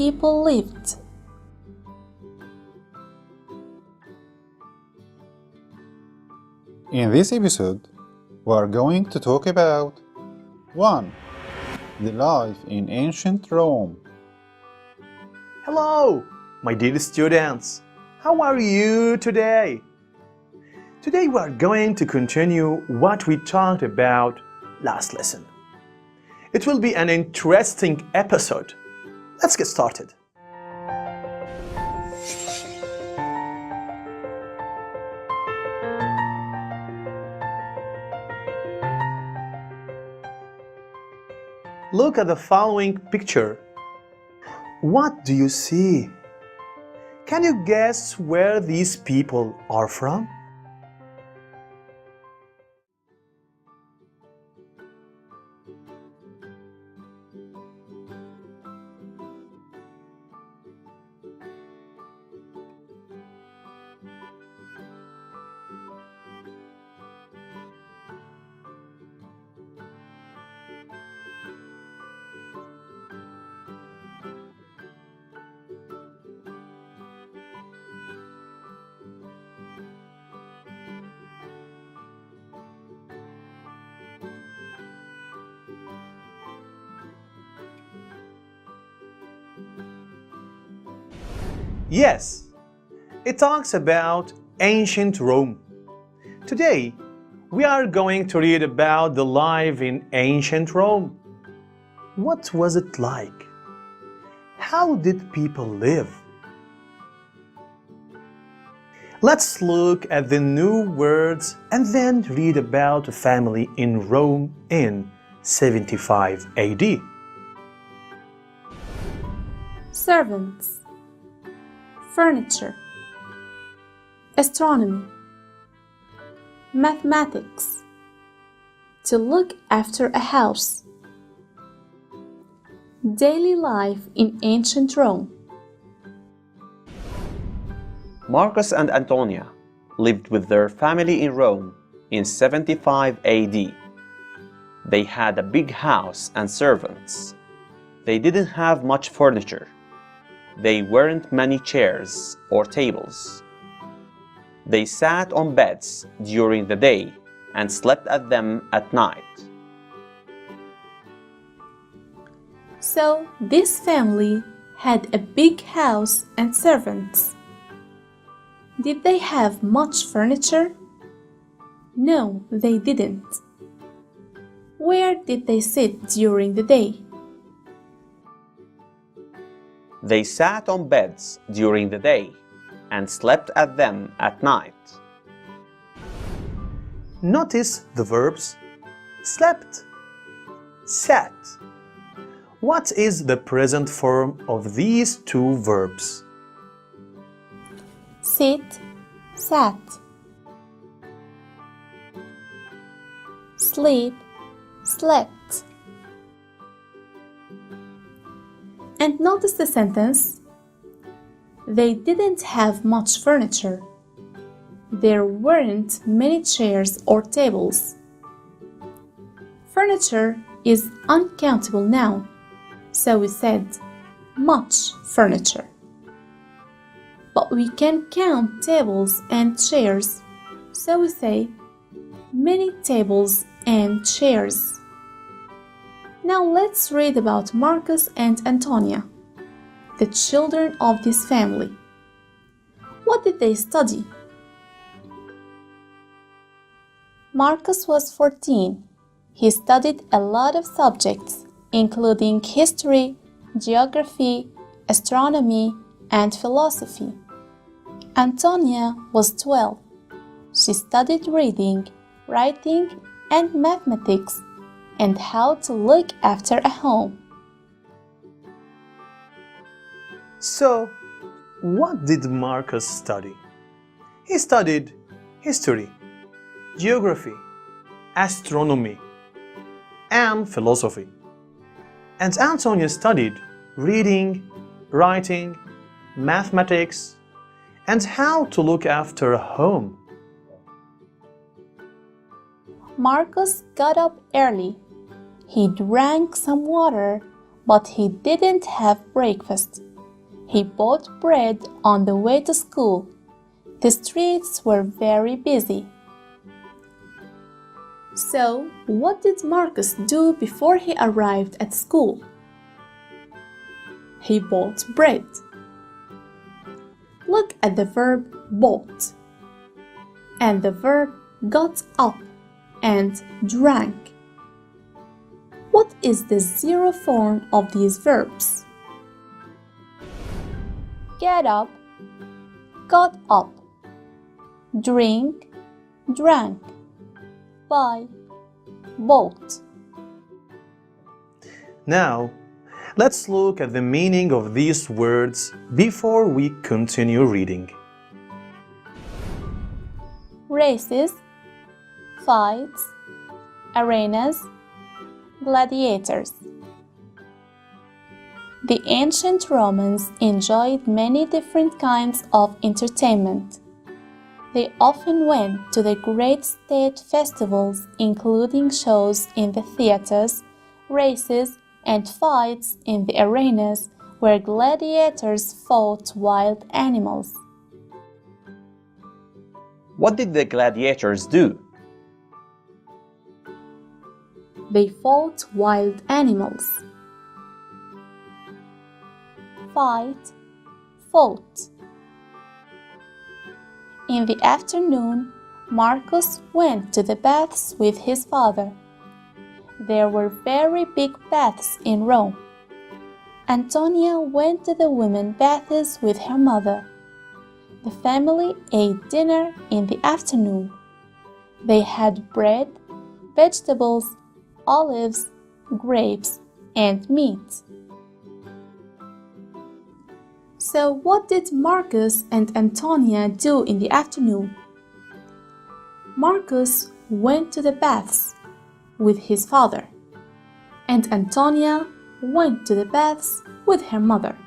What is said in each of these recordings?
people lived. In this episode, we are going to talk about 1. The life in ancient Rome. Hello, my dear students. How are you today? Today we are going to continue what we talked about last lesson. It will be an interesting episode. Let's get started. Look at the following picture. What do you see? Can you guess where these people are from? Yes, it talks about ancient Rome. Today, we are going to read about the life in ancient Rome. What was it like? How did people live? Let's look at the new words and then read about a family in Rome in 75 AD. Servants, furniture, astronomy, mathematics, to look after a house, daily life in ancient Rome. Marcus and Antonia lived with their family in Rome in 75 AD. They had a big house and servants. They didn't have much furniture. There weren't many chairs or tables. They sat on beds during the day and slept at them at night. So this family had a big house and servants. Did they have much furniture? No, they didn't. Where did they sit during the day? They sat on beds during the day and slept at them at night. Notice the verbs slept, sat. What is the present form of these two verbs? Sit, sat. Sleep, slept. And notice the sentence. They didn't have much furniture. There weren't many chairs or tables. Furniture is uncountable noun, so we said much furniture. But we can count tables and chairs, so we say many tables and chairs. Now let's read about Marcus and Antonia, the children of this family. What did they study? Marcus was 14. He studied a lot of subjects, including history, geography, astronomy, and philosophy. Antonia was 12. She studied reading, writing, and mathematics, and how to look after a home. So, what did Marcus study? He studied history, geography, astronomy, and philosophy. And Antonia studied reading, writing, mathematics, and how to look after a home. Marcus got up early. He drank some water, but he didn't have breakfast. He bought bread on the way to school. The streets were very busy. So, what did Marcus do before he arrived at school? He bought bread. Look at the verb bought and the verb got up and drank. What is the zero form of these verbs? Get up, got up, drink, drank, buy, bought. Now, let's look at the meaning of these words before we continue reading. Races, fights, arenas, gladiators. The ancient Romans enjoyed many different kinds of entertainment. They often went to the great state festivals, including shows in the theaters, races, and fights in the arenas where gladiators fought wild animals. What did the gladiators do? They fought wild animals. Fight, fought. In the afternoon, Marcus went to the baths with his father. There were very big baths in Rome. Antonia went to the women baths with her mother. The family ate dinner in the afternoon. They had bread, vegetables, olives, grapes, and meat. So what did Marcus and Antonia do in the afternoon? Marcus went to the baths with his father, and Antonia went to the baths with her mother.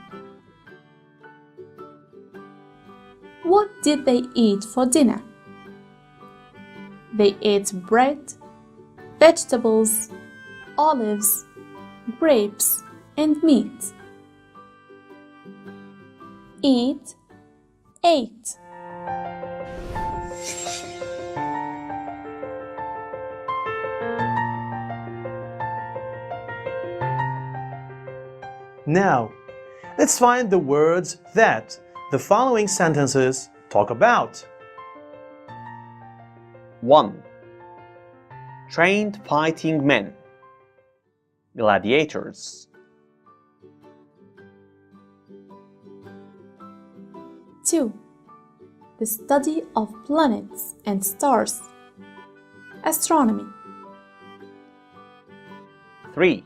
What did they eat for dinner? They ate bread, vegetables, olives, grapes, and meat. Eat, ate. Now, let's find the words that the following sentences talk about. 1. Trained fighting men. Gladiators. 2. The study of planets and stars. Astronomy. 3.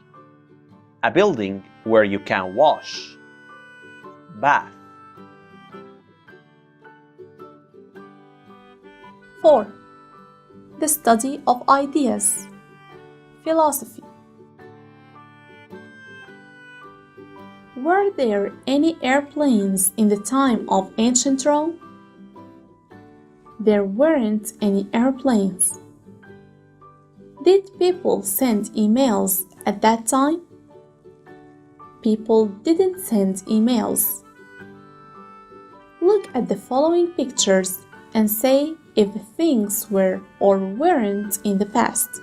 A building where you can wash. Bath. 4. The study of ideas. Philosophy. Were there any airplanes in the time of ancient Rome? There weren't any airplanes. Did people send emails at that time? People didn't send emails. Look at the following pictures and say if the things were or weren't in the past,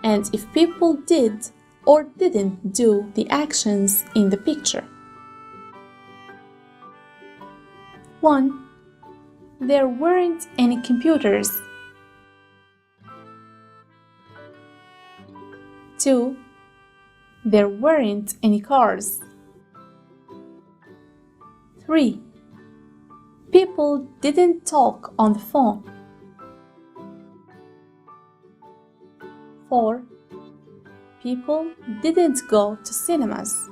and if people did or didn't do the actions in the picture. 1. There weren't any computers. 2. There weren't any cars. 3. People didn't talk on the phone. 4. People didn't go to cinemas.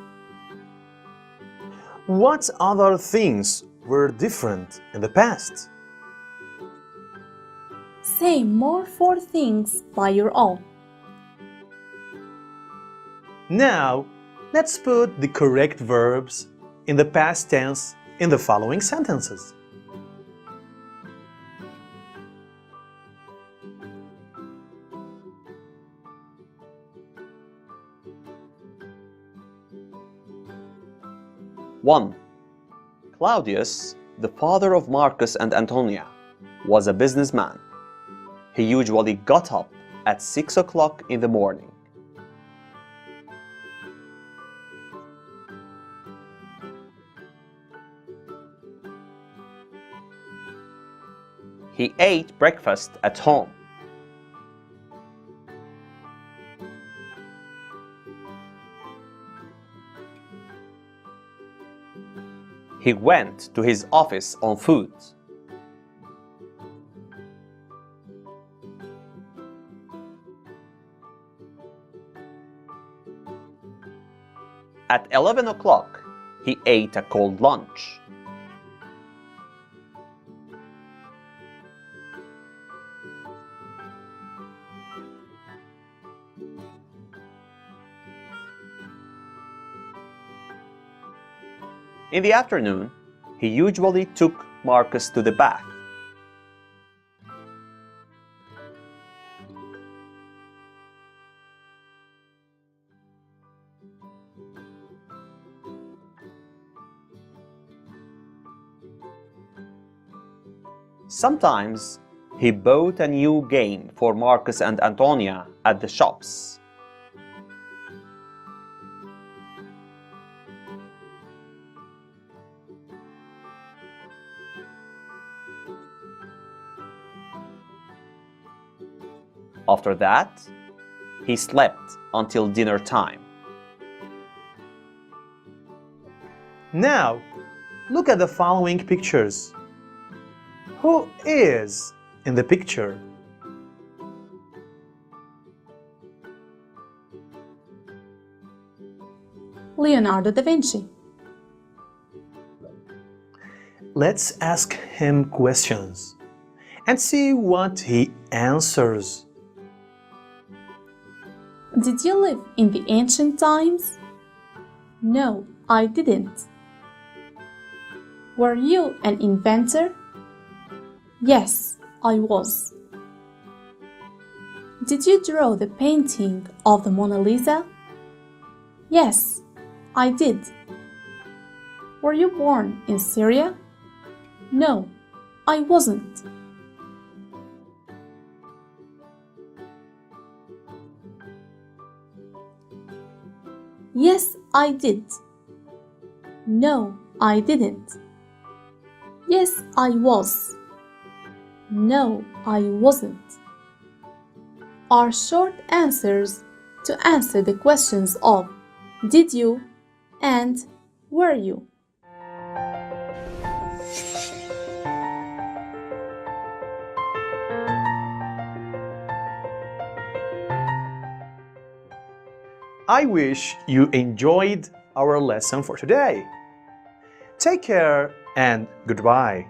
What other things were different in the past? Say more 4 things by your own. Now, let's put the correct verbs in the past tense in the following sentences. One. Claudius, the father of Marcus and Antonia, was a businessman. He usually got up at 6 o'clock in the morning. He ate breakfast at home. He went to his office on foot. At 11 o'clock, he ate a cold lunch. In the afternoon, he usually took Marcus to the bath. Sometimes he bought a new game for Marcus and Antonia at the shops. After that, he slept until dinner time. Now, look at the following pictures. Who is in the picture? Leonardo da Vinci. Let's ask him questions and see what he answers. Did you live in the ancient times? No, I didn't. Were you an inventor? Yes, I was. Did you draw the painting of the Mona Lisa? Yes, I did. Were you born in Syria? No, I wasn't. Yes, I did. No, I didn't. Yes, I was. No, I wasn't. Are short answers to answer the questions of did you and were you. I wish you enjoyed our lesson for today. Take care and goodbye.